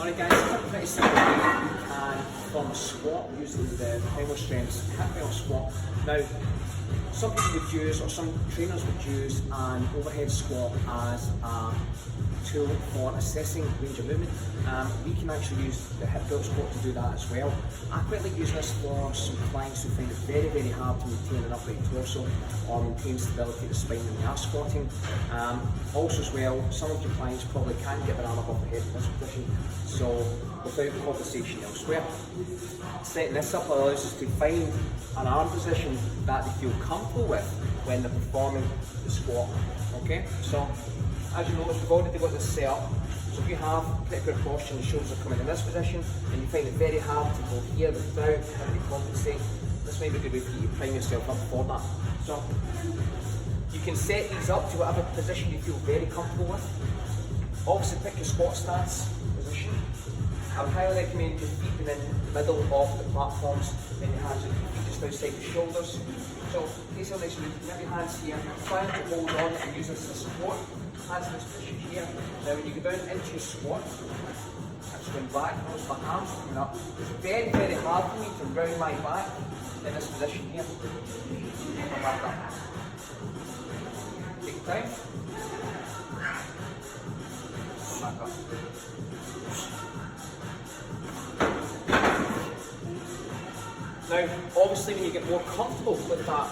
Alright guys, it's a pretty simple way you can perform a squat using the power strengths kettlebell squat. Now, some people would use, or some trainers would use, an overhead squat as a tool for assessing range of movement. We can actually use the hip belt squat to do that as well. I quite like using this for some clients who find it very, very hard to maintain an upright torso or maintain stability of the spine when they are squatting. Also as well, some of your clients probably can't get their arm above the head in this position, so without compensation elsewhere. Setting this up allows us to find an arm position that they feel comfortable with when they're performing the squat. Okay, so as you notice, we've already got this set up. So if you have pretty good posture and the shoulders are coming in this position and you find it very hard to go here without having to compensate, this might be a good way for you to prime yourself up for that. So you can set these up to whatever position you feel very comfortable with. Obviously pick your squat stance position. I would highly recommend your feet being in the middle of the platforms, then your hands and your feet just outside the shoulders. So place your legs, you have your hands here, trying to hold on and use this as support. Hands in this position here. Now when you go down into your squat, that's going back, notice my arms coming up. It's very, very hard for me to round my back in this position here. Come back up. Take your time. Come back up. Now, obviously when you get more comfortable with that,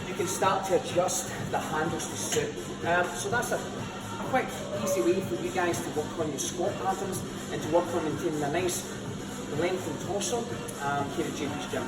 you can start to adjust the handles to suit. So that's a quick, easy way for you guys to work on your squat patterns and to work on maintaining a nice length and torso here at JP's Gym.